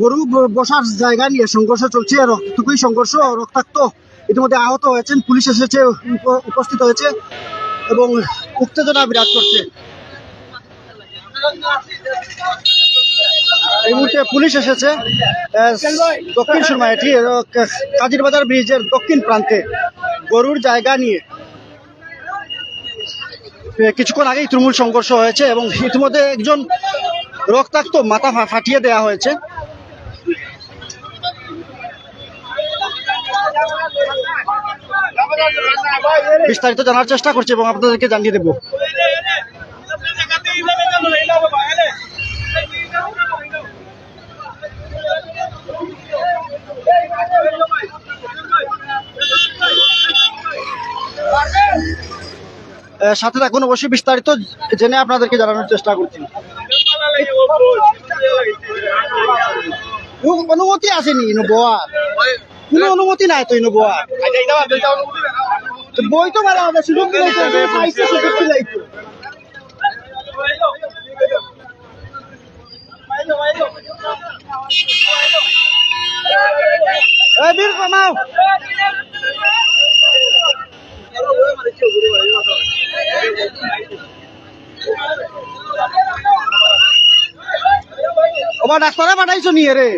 গরু বসার জায়গা নিয়ে সংঘর্ষ চলছে। রক্তক্ষয়ী সংঘর্ষ, রক্তাক্ত ইতিমধ্যে আহত হয়েছেন, পুলিশ এসেছে, উপস্থিত হয়েছে এবং উত্তেজনা বিরাজ করছে। এই মুহূর্তে পুলিশ এসেছে দক্ষিণ সুরমাইয়াটি কাজিরবাজার ব্রিজের দক্ষিণ প্রান্তে গরুর জায়গা নিয়ে কিছুক্ষণ আগেই তুমুল সংঘর্ষ হয়েছে এবং ইতিমধ্যে একজন রক্তাক্ত মাথা ফাটিয়ে দেওয়া হয়েছে। বিস্তারিত জানার চেষ্টা করছি এবং আপনাদেরকে জানিয়ে দেব। সাথে থাকুন, অবশ্যই বিস্তারিত জেনে আপনাদেরকে জানানোর চেষ্টা করছি। অনুমতি আসেনি বোয়ার, কোনো অনুমতি নাই তো বোয়ার বই তো মারা হবে, সুযোগ বীর কমাও। ওবা ডাক্তারে পাঠাইছো নি রে?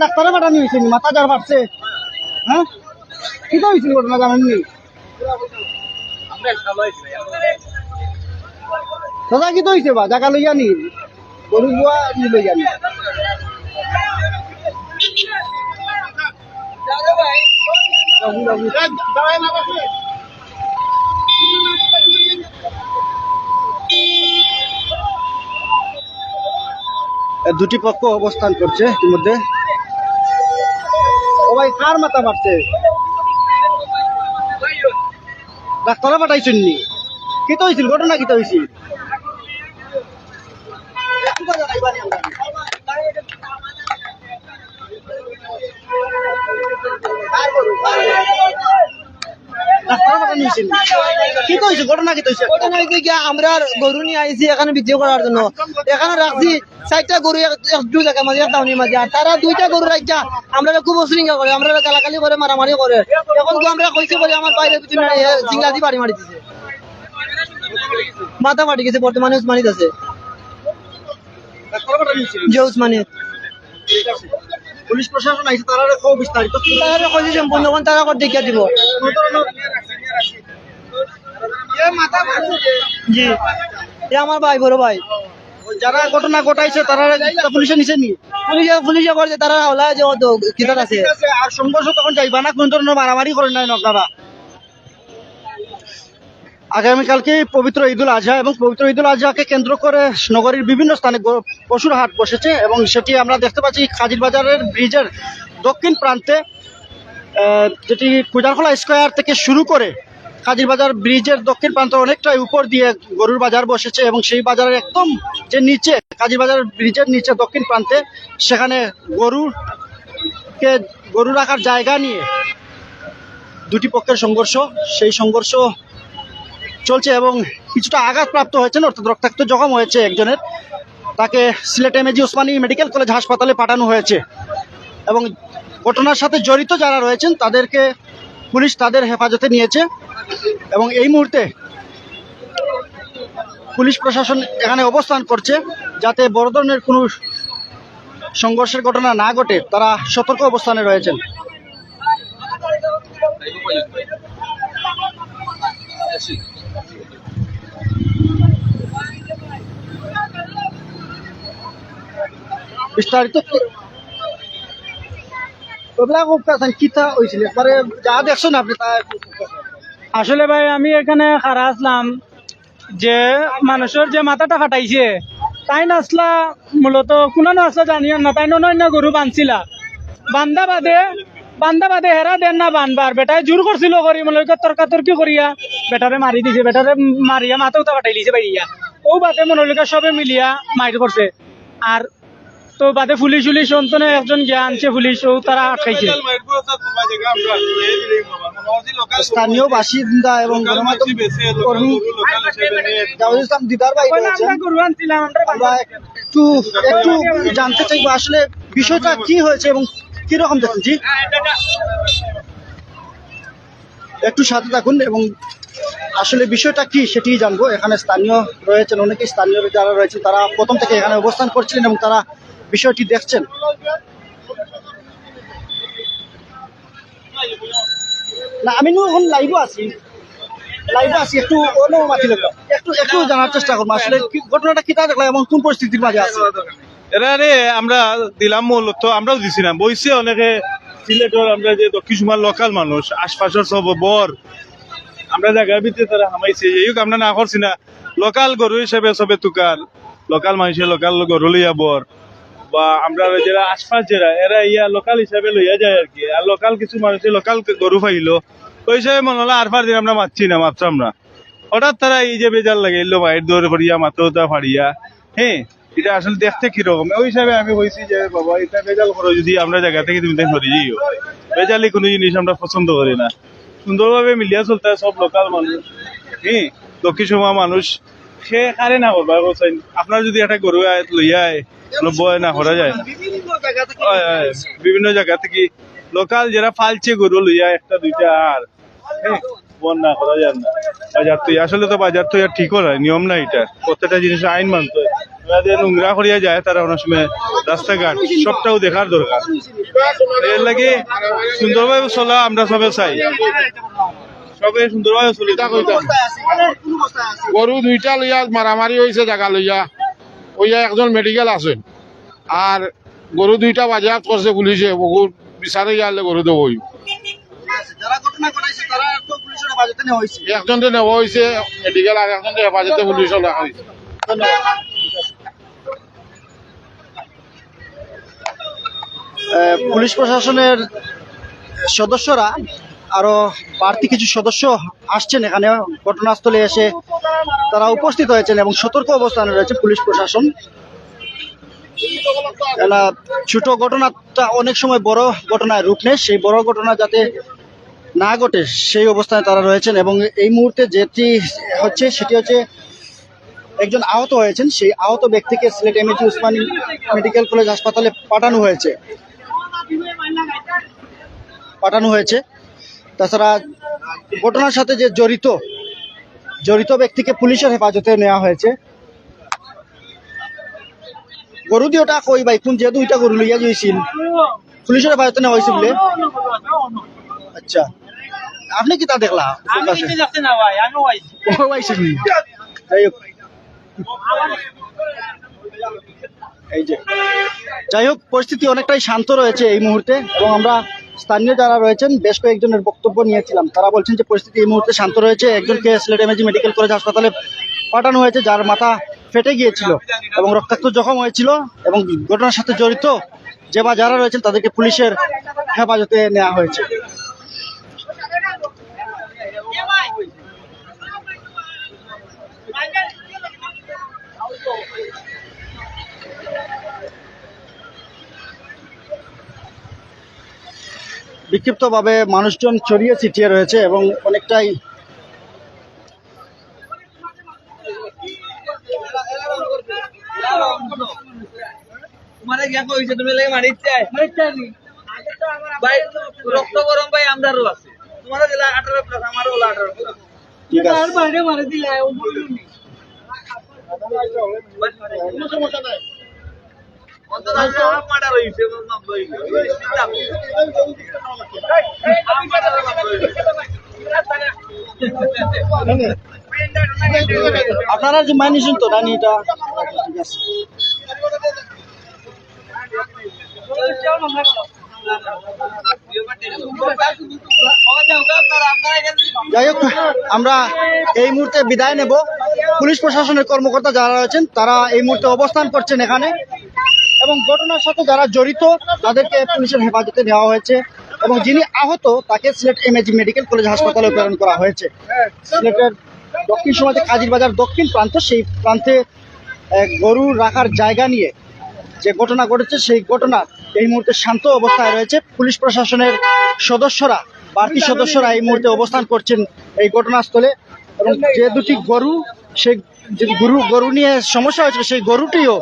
ডাক্তারে পাঠানি হয়েছে নি? মাথা জ্বর পারছে? হ্যাঁ, কি তো হয়েছিল ঘটনা জানেননি? দাদা কি তো হয়েছে বা জায়গা লইয়া নি? গরু বুয়া লইয়া নি? দুটি পক্ষ অবস্থান করছে ইতিমধ্যে। ও ভাই, কার মাথা মারছে? ডাক্তারে পাঠাইছেন নি? কি তো হয়েছিল ঘটনা? কি তো হয়েছিল? আমরা গরু নিয়ে আইছি এখানে বিক্রি করার জন্য। এখানে রাখছি 4টা গরু একটু জায়গা মাঝে টাউনের মাঝে, আর তারা 2টা গরু রাখা আমরা খুব অশৃঙ্খলা করে, আমরা গালাগালি করে, মারামারি করে। এখন আমরা কইছি বলে আমার বাইরে পিছনে জিংলাদি বাড়ি মারি দিছে, মাথা ফাটি গেছে। বর্তমানে উসমানিত আছে, যে উসমানিত। পুলিশ প্রশাসন আইছে, তারা বিস্তারিত তারা কইছে সম্পূর্ণ তারা করে দেখিয়ে দিব। জি, আমার ভাই, বড় ভাই। যারা ঘটনা ঘটাইছে তারা পুলিশে নিচে নি? পুলিশে করছে, তারা হলা যে কিতার আছে। আর সংঘর্ষ তখন যাইবা না? কোন ধরনের মারামারি করেন নাই আপনারা? আগামীকালকে পবিত্র ঈদুল আজহা এবং পবিত্র ঈদুল আজহাকে কেন্দ্র করে নগরীর বিভিন্ন স্থানে পশুর হাট বসেছে এবং সেটি আমরা দেখতে পাচ্ছি কাজিরবাজারের ব্রিজের দক্ষিণ প্রান্তে, যেটি কুজারখোলা স্কোয়ার থেকে শুরু করে কাজিরবাজার ব্রিজের দক্ষিণ প্রান্তে অনেকটাই উপর দিয়ে গরুর বাজার বসেছে এবং সেই বাজারের একদম যে নিচে, কাজিরবাজার ব্রিজের নিচে দক্ষিণ প্রান্তে, সেখানে গরু রাখার জায়গা নিয়ে দুটি পক্ষের সংঘর্ষ, সেই সংঘর্ষ চলছে এবং কিছুটা আঘাতপ্রাপ্ত হয়েছেন, অর্থাৎ রক্তাক্ত জখম হয়েছে একজনের। তাকে Sylhet MAG Osmani medical college হাসপাতালে পাঠানো হয়েছে এবং ঘটনার সাথে জড়িত যারা রয়েছেন তাদেরকে পুলিশ তাদের হেফাজতে নিয়েছে এবং এই মুহূর্তে পুলিশ প্রশাসন এখানে অবস্থান করছে যাতে বড় ধরনের কোনো সংঘর্ষের ঘটনা না ঘটে। তারা সতর্ক অবস্থানে রয়েছেন। বিস্তারিত যা দেখছেন আপনি, আসলে ভাই আমি এখানে খারা আসলাম যে মানুষের যে মাথাটা ফাটাইছে তাই নাচলা, মূলত কোনো নাচলা জানিও না, তাই নয় না গরু বানছিলা, বান্ধা বাদে হেরা দেন না বানবার, বেটায় জোর করছিল করি মনে তর্কাতর্কি করিয়া বেটারে মারি দিছে, বেটারে মারিয়া মাথা উঠা ফাটাই দিছে বাইরিয়া। ও বাদে মনে সবে মিলিয়া মাইর করছে। আর তো বাদে পুলিশ উলিশ অন্তনে একজন গিয়া আনছে, পুলিশ ও তারা আটকাইছে। স্থানীয় বাসিন্দা এবং গণমাধ্যম কর্মী জাওয়াদ ইসলাম দিদার ভাই, আমরা একটু একটু একটু জানতে চাইবো আসলে বিষয়টা কি হয়েছে এবং কি রকম দেখুন। জি, একটু সাথে থাকুন এবং আসলে বিষয়টা কি সেটি জানবো। এখানে স্থানীয় রয়েছেন, অনেকে স্থানীয় যারা রয়েছেন তারা প্রথম থেকে এখানে অবস্থান করছিলেন এবং তারা বিষয়টি দেখছেন। না, আমি এখন লাইভও আছি, একটু অনুমতি লাগবে, একটু একটু জানার চেষ্টা করবো আসলে ঘটনাটা কি তা দেখলাম এবং কোন পরিস্থিতির মাঝে আছে। এরা রে আমরা দিলাম মূলত, আমরাও দিছি না, বইছে অনেকে সিলেটের, আমরা যে দক্ষিণ সুমার লোকাল মানুষ, আশপাশের সব বর আমরা জায়গার ভিতরে তারা হামাইছে, এই আমরা না করছি না। লোকাল গরু হিসেবে সবে তুকার লোকাল মানুষের লোকাল গরু লইয়া বর, বা আমরা যারা আশপাশ যারা এরা ইয়া লোকাল হিসাবে লইয়া যায় আর কি। আর লোকাল কিছু মানুষের লোকাল গরু পাইলো, ওই হিসাবে মনে হলো আর দিন আমরা মারছি না, মারতাম না। হঠাৎ তারা এই যে বেজার লাগাইলো মায়ের দৌড় করিয়া মাথা ফাড়িয়া, হ্যাঁ, এটা আসলে দেখতে কিরকম। ওই হিসাবে আমি বলছি যে বাবা এটা বেজাল করো, যদি আমরা জায়গা থেকে তুমি ধরে যাইও, বেজালি কোনো জিনিস আমরা পছন্দ করি না। সুন্দরভাবে মিলিয়া চলতে হয় সব লোকাল মানুষ, হ্যাঁ, দক্ষিণ সুমা মানুষ, সে কারে না করবা বলছেন। আপনার যদি একটা গরু লইয়া বয় না করা যায় না, বিভিন্ন জায়গা থেকে লোকাল যারা ফালছে গরু লইয়া একটা দুইটা, আর হ্যাঁ বন না করা যায় না। বাজার তো আসলে তো বাজার তো ঠিক হয়, নিয়ম না, এটা প্রত্যেকটা জিনিস আইন মানতে হয়। নোংরা করিয়া যায় তারা অনেক সময় রাস্তাঘাট সবটাও দেখার দরকার। এর লাগে সুন্দরভাবে চলা আমরা সবে চাই, সবে সুন্দরভাবে চলি। গরু দুইটা লইয়া মারামারি হয়েছে জায়গা লইয়া, ওইয়া একজন মেডিকেল আছেন, আর গরু দুইটা বাজার করছে পুলিশে, বহুত বিচারে গেলে গরু দেবো। যারা ঘটনা ঘটাইছে তারা তো পুলিশের হেফাজতে নেওয়া হয়েছে, একজনকে নেওয়া হয়েছে মেডিকেল, আর একজনকে হেফাজতে পুলিশ রাখা হয়েছে। পুলিশ প্রশাসনের সদস্যরা আরো বাড়তি কিছু সদস্য আসছেন এখানে ঘটনাস্থলে এসে, তারা উপস্থিত হয়েছেন এবং সতর্ক অবস্থানে রয়েছে পুলিশ প্রশাসন। ছোট ঘটনাটা অনেক সময় বড় ঘটনায় রূপ নেয়, সেই বড় ঘটনা যাতে না ঘটে সেই অবস্থায় তারা রয়েছেন। এবং এই মুহূর্তে যেটি হচ্ছে সেটি হচ্ছে একজন আহত হয়েছেন, সেই আহত ব্যক্তিকে Sylhet MAG Usmani medical college হাসপাতালে পাঠানো হয়েছে। তাছাড়া ঘটনার সাথে যে জড়িত ব্যক্তিকে পুলিশের হেফাজতে নেওয়া হয়েছে। গরু দিওটা কই ভাই, কোন যে দুইটা গরু লইয়া যাইছিল পুলিশের হেফাজতে নেওয়া হয়েছে বলে? আচ্ছা, আপনি কি তা দেখলা? যাই হোক, যাই হোক, পরিস্থিতি অনেকটাই শান্ত রয়েছে এই মুহূর্তে এবং আমরা স্থানীয় যারা রয়েছেন বেশ কয়েকজনের বক্তব্য নিয়েছিলাম, তারা বলছেন যে পরিস্থিতি এই মুহূর্তে শান্ত রয়েছে। একজনকে সিলেট এমএজি মেডিকেল কলেজ হাসপাতালে পাঠানো হয়েছে, যার মাথা ফেটে গিয়েছিল এবং রক্তাক্ত জখম হয়েছিল, এবং ঘটনার সাথে জড়িত যে বা যারা রয়েছেন তাদেরকে পুলিশের হেফাজতে নেওয়া হয়েছে। বিক্ষিপ্তভাবে মানুষজন ছড়িয়ে ছিটিয়ে রয়েছে এবং অনেকটাই রক্ত গরম ভাই আমরারও আছে, তোমার 18+, আমারও 18+। ঠিক আছে, আপনারা যে মানিয়েছেন তো রানি, এটা ঠিক আছে। যাই হোক, আমরা এই মুহূর্তে বিদায় নেব। পুলিশ প্রশাসনের কর্মকর্তা যারা রয়েছেন তারা এই মুহূর্তে অবস্থান করছেন এখানে, এবং ঘটনার সাথে যারা জড়িত তাদেরকে পুলিশের হেফাজতে নেওয়া হয়েছে, এবং যিনি আহত তাকে সিলেট এমএজি মেডিকেল কলেজ হাসপাতালে প্রেরণ করা হয়েছে। সিলেটের দক্ষিণ সীমান্তে কাজীর বাজার দক্ষিণ প্রান্ত, সেই প্রান্তে গরু রাখার জায়গা নিয়ে যে ঘটনা ঘটেছে সেই ঘটনা এই মুহূর্তে শান্ত অবস্থায় রয়েছে। পুলিশ প্রশাসনের বাড়তি সদস্যরা এই মুহূর্তে অবস্থান করছেন এই ঘটনাস্থলে, এবং যে দুটি গরু সেই যে গরু নিয়ে সমস্যা হয়েছিল সেই গরুটিও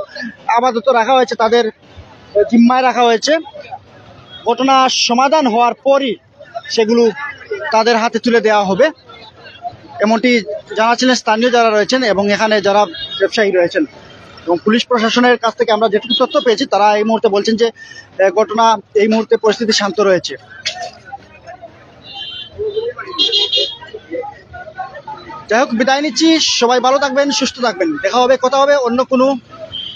আপাতত রাখা হয়েছে, তাদের জিম্মায় রাখা হয়েছে। ঘটনা সমাধান হওয়ার পরই সেগুলো তাদের হাতে তুলে দেওয়া হবে, এমনটি জানাচ্ছিলেন স্থানীয় যারা রয়েছেন এবং এখানে যারা ব্যবসায়ী রয়েছেন। এবং পুলিশ প্রশাসনের কাছ থেকে আমরা যেটুকু তথ্য পেয়েছি, তারা এই মুহূর্তে বলছেন যে ঘটনা এই মুহূর্তে পরিস্থিতি শান্ত রয়েছে। যাই হোক, বিদায় নিচ্ছি। সবাই ভালো থাকবেন, সুস্থ থাকবেন। দেখা হবে, কথা হবে অন্য কোনো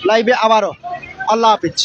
লাইভে আবারও। আল্লাহ হাফিজ।